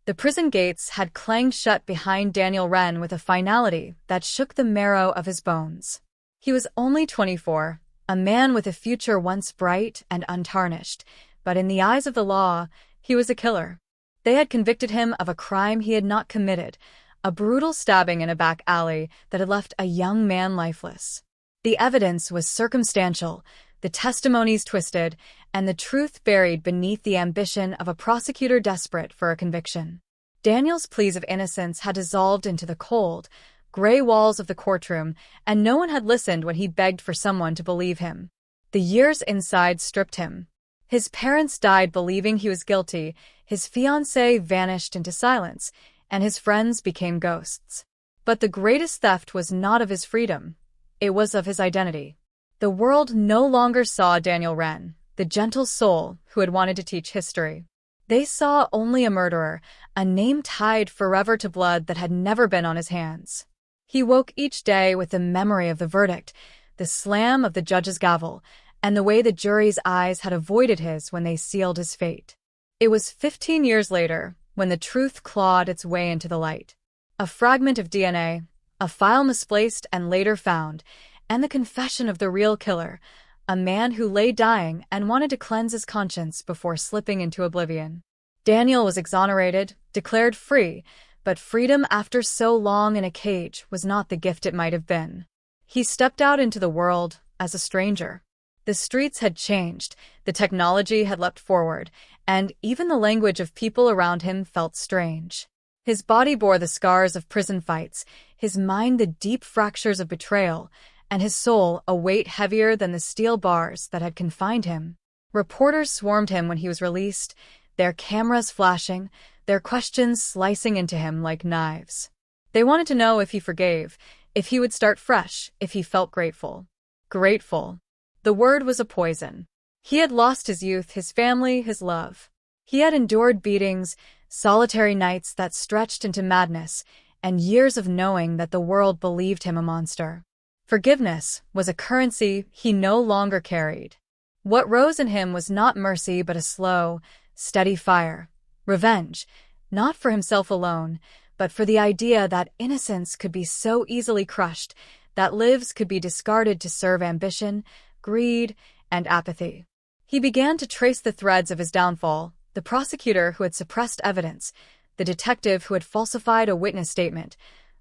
The prison gates had clanged shut behind Daniel Wren with a finality that shook the marrow of his bones. He was only 24, a man with a future once bright and untarnished, but in the eyes of the law, he was a killer. They had convicted him of a crime he had not committed, a brutal stabbing in a back alley that had left a young man lifeless. The evidence was circumstantial, the testimonies twisted, and the truth buried beneath the ambition of a prosecutor desperate for a conviction. Daniel's pleas of innocence had dissolved into the cold, gray walls of the courtroom, and no one had listened when he begged for someone to believe him. The years inside stripped him. His parents died believing he was guilty, his fiancée vanished into silence, and his friends became ghosts. But the greatest theft was not of his freedom. It was of his identity. The world no longer saw Daniel Wren, the gentle soul who had wanted to teach history. They saw only a murderer, a name tied forever to blood that had never been on his hands. He woke each day with the memory of the verdict, the slam of the judge's gavel, and the way the jury's eyes had avoided his when they sealed his fate. It was 15 years later when the truth clawed its way into the light. A fragment of DNA, a file misplaced and later found, and the confession of the real killer, a man who lay dying and wanted to cleanse his conscience before slipping into oblivion. Daniel was exonerated, declared free, but freedom after so long in a cage was not the gift it might have been. He stepped out into the world as a stranger. The streets had changed, the technology had leapt forward, and even the language of people around him felt strange. His body bore the scars of prison fights, his mind the deep fractures of betrayal, and his soul a weight heavier than the steel bars that had confined him. Reporters swarmed him when he was released, their cameras flashing, their questions slicing into him like knives. They wanted to know if he forgave, if he would start fresh, if he felt grateful. Grateful. The word was a poison. He had lost his youth, his family, his love. He had endured beatings, solitary nights that stretched into madness, and years of knowing that the world believed him a monster. Forgiveness was a currency he no longer carried. What rose in him was not mercy but a slow, steady fire. Revenge, not for himself alone, but for the idea that innocence could be so easily crushed, that lives could be discarded to serve ambition, greed, and apathy. He began to trace the threads of his downfall, the prosecutor who had suppressed evidence, the detective who had falsified a witness statement,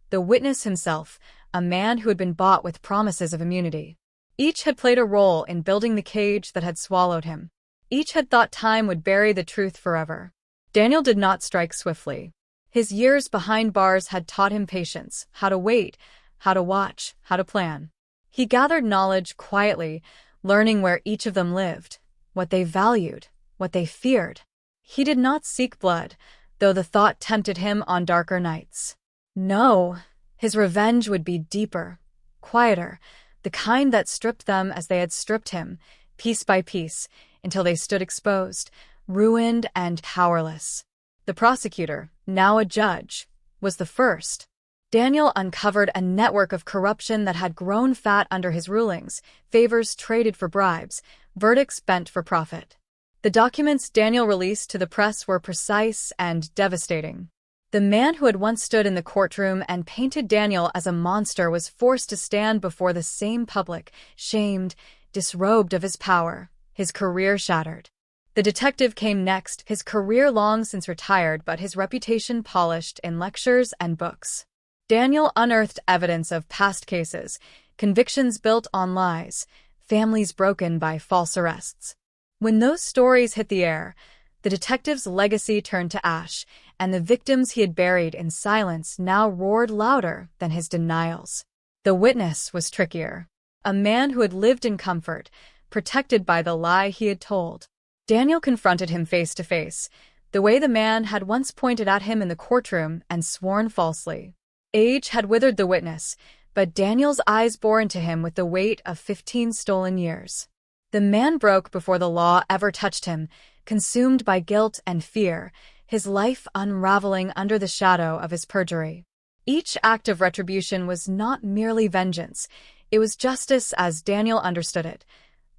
the witness himself, a man who had been bought with promises of immunity. Each had played a role in building the cage that had swallowed him. Each had thought time would bury the truth forever. Daniel did not strike swiftly. His years behind bars had taught him patience, how to wait, how to watch, how to plan. He gathered knowledge quietly, learning where each of them lived, what they valued, what they feared. He did not seek blood, though the thought tempted him on darker nights. No, his revenge would be deeper, quieter, the kind that stripped them as they had stripped him, piece by piece, until they stood exposed, ruined and powerless. The prosecutor, now a judge, was the first. Daniel uncovered a network of corruption that had grown fat under his rulings, favors traded for bribes, verdicts bent for profit. The documents Daniel released to the press were precise and devastating. The man who had once stood in the courtroom and painted Daniel as a monster was forced to stand before the same public, shamed, disrobed of his power, his career shattered. The detective came next, his career long since retired but his reputation polished in lectures and books. Daniel unearthed evidence of past cases, convictions built on lies, families broken by false arrests. When those stories hit the air, the detective's legacy turned to ash, and the victims he had buried in silence now roared louder than his denials. The witness was trickier. A man who had lived in comfort, protected by the lie he had told. Daniel confronted him face to face, the way the man had once pointed at him in the courtroom and sworn falsely. Age had withered the witness, but Daniel's eyes bore into him with the weight of 15 stolen years. The man broke before the law ever touched him, consumed by guilt and fear, his life unraveling under the shadow of his perjury. Each act of retribution was not merely vengeance, it was justice as Daniel understood it,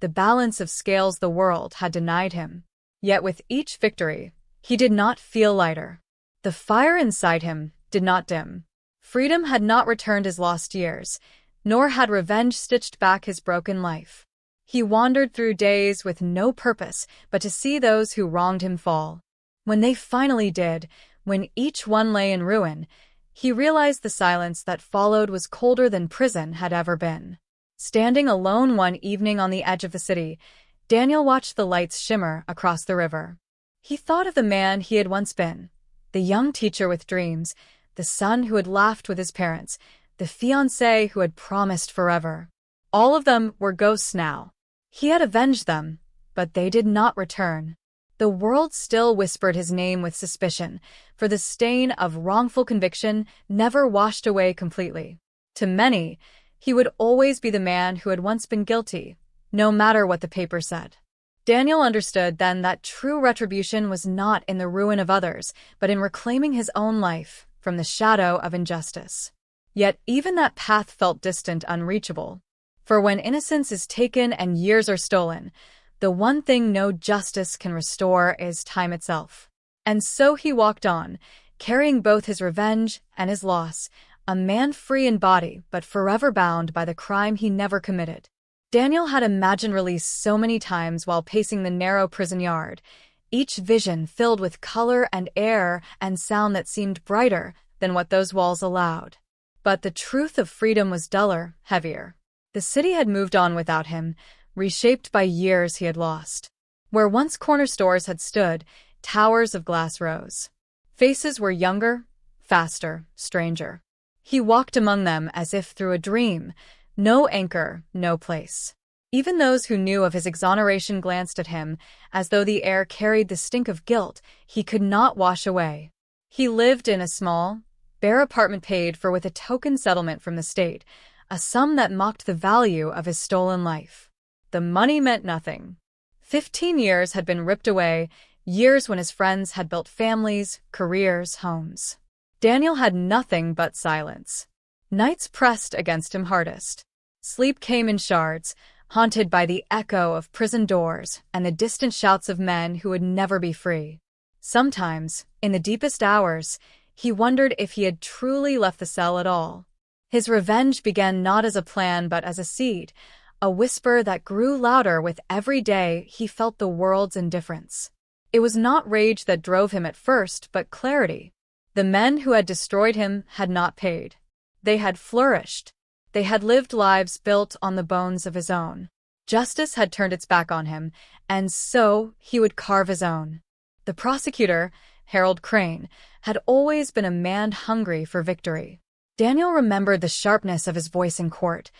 the balance of scales the world had denied him. Yet with each victory, he did not feel lighter. The fire inside him did not dim. Freedom had not returned his lost years, nor had revenge stitched back his broken life. He wandered through days with no purpose but to see those who wronged him fall. When they finally did, when each one lay in ruin, he realized the silence that followed was colder than prison had ever been. Standing alone one evening on the edge of the city, Daniel watched the lights shimmer across the river. He thought of the man he had once been, the young teacher with dreams, the son who had laughed with his parents, the fiancé who had promised forever. All of them were ghosts now. He had avenged them, but they did not return. The world still whispered his name with suspicion, for the stain of wrongful conviction never washed away completely. To many, he would always be the man who had once been guilty, no matter what the paper said. Daniel understood then that true retribution was not in the ruin of others, but in reclaiming his own life from the shadow of injustice. Yet even that path felt distant, unreachable. For when innocence is taken and years are stolen, the one thing no justice can restore is time itself. And so he walked on, carrying both his revenge and his loss, a man free in body but forever bound by the crime he never committed. Daniel had imagined release so many times while pacing the narrow prison yard, each vision filled with color and air and sound that seemed brighter than what those walls allowed. But the truth of freedom was duller, heavier. The city had moved on without him, reshaped by years he had lost. Where once corner stores had stood, towers of glass rose. Faces were younger, faster, stranger. He walked among them as if through a dream, no anchor, no place. Even those who knew of his exoneration glanced at him, as though the air carried the stink of guilt he could not wash away. He lived in a small, bare apartment paid for with a token settlement from the state, a sum that mocked the value of his stolen life. The money meant nothing. 15 years had been ripped away, years when his friends had built families, careers, homes. Daniel had nothing but silence. Nights pressed against him hardest. Sleep came in shards, haunted by the echo of prison doors and the distant shouts of men who would never be free. Sometimes, in the deepest hours, he wondered if he had truly left the cell at all. His revenge began not as a plan but as a seed, a whisper that grew louder with every day he felt the world's indifference. It was not rage that drove him at first, but clarity. The men who had destroyed him had not paid. They had flourished. They had lived lives built on the bones of his own. Justice had turned its back on him, and so he would carve his own. The prosecutor, Harold Crane, had always been a man hungry for victory. Daniel remembered the sharpness of his voice in court,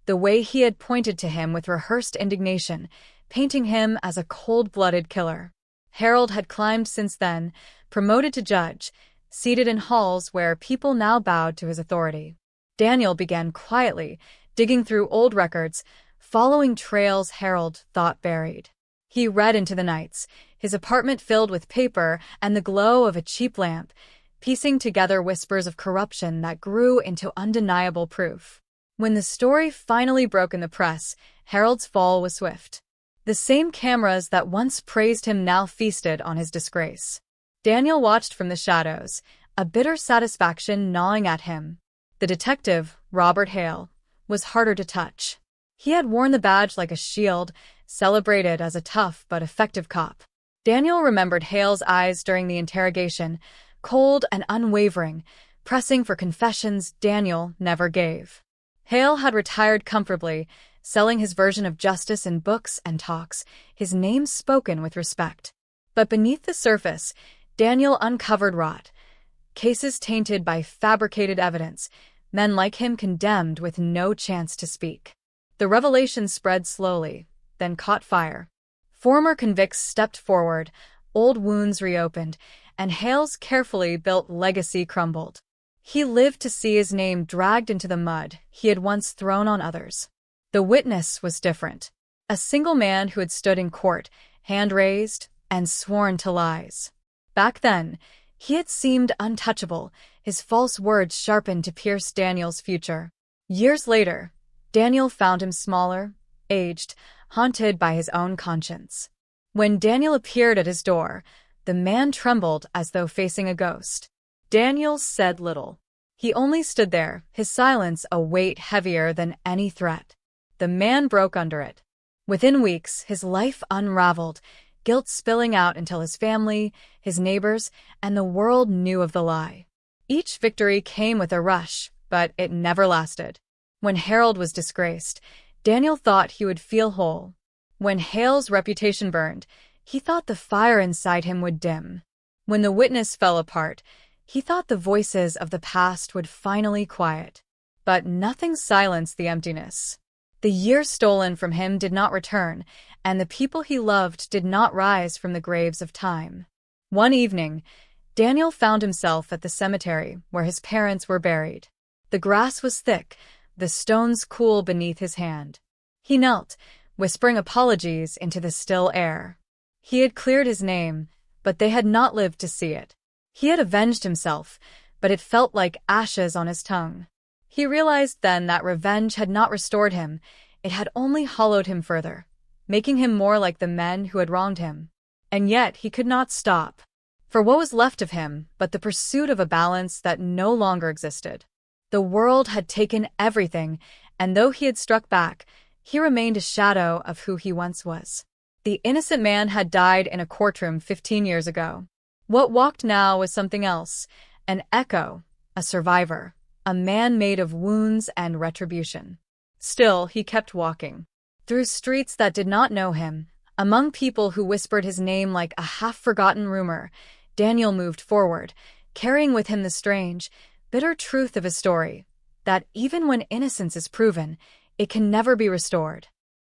the way he had pointed to him with rehearsed indignation, painting him as a cold-blooded killer. Harold had climbed since then, promoted to judge, seated in halls where people now bowed to his authority. Daniel began quietly, digging through old records, following trails Harold thought buried. He read into the nights, his apartment filled with paper and the glow of a cheap lamp, piecing together whispers of corruption that grew into undeniable proof. When the story finally broke in the press, Harold's fall was swift. The same cameras that once praised him now feasted on his disgrace. Daniel watched from the shadows, a bitter satisfaction gnawing at him. The detective, Robert Hale, was harder to touch. He had worn the badge like a shield, celebrated as a tough but effective cop. Daniel remembered Hale's eyes during the interrogation, cold and unwavering, pressing for confessions Daniel never gave. Hale had retired comfortably, selling his version of justice in books and talks, his name spoken with respect. But beneath the surface, Daniel uncovered rot. Cases tainted by fabricated evidence, men like him condemned with no chance to speak. The revelation spread slowly, then caught fire. Former convicts stepped forward, old wounds reopened, and Hale's carefully built legacy crumbled. He lived to see his name dragged into the mud he had once thrown on others. The witness was different. A single man who had stood in court, hand raised, and sworn to lies. Back then, he had seemed untouchable, his false words sharpened to pierce Daniel's future. Years later, Daniel found him smaller, aged, haunted by his own conscience. When Daniel appeared at his door, the man trembled as though facing a ghost. Daniel said little. He only stood there, his silence a weight heavier than any threat. The man broke under it. Within weeks, his life unraveled, guilt spilling out until his family, his neighbors, and the world knew of the lie. Each victory came with a rush, but it never lasted. When Harold was disgraced, Daniel thought he would feel whole. When Hale's reputation burned, he thought the fire inside him would dim. When the witness fell apart, he thought the voices of the past would finally quiet. But nothing silenced the emptiness. The years stolen from him did not return, and the people he loved did not rise from the graves of time. One evening, Daniel found himself at the cemetery where his parents were buried. The grass was thick, the stones cool beneath his hand. He knelt, whispering apologies into the still air. He had cleared his name, but they had not lived to see it. He had avenged himself, but it felt like ashes on his tongue. He realized then that revenge had not restored him, it had only hollowed him further, making him more like the men who had wronged him. And yet he could not stop. For what was left of him but the pursuit of a balance that no longer existed? The world had taken everything, and though he had struck back, he remained a shadow of who he once was. The innocent man had died in a courtroom 15 years ago. What walked now was something else, an echo, a survivor, a man made of wounds and retribution. Still, he kept walking. Through streets that did not know him, among people who whispered his name like a half-forgotten rumor, Daniel moved forward, carrying with him the strange, bitter truth of his story, that even when innocence is proven, it can never be restored.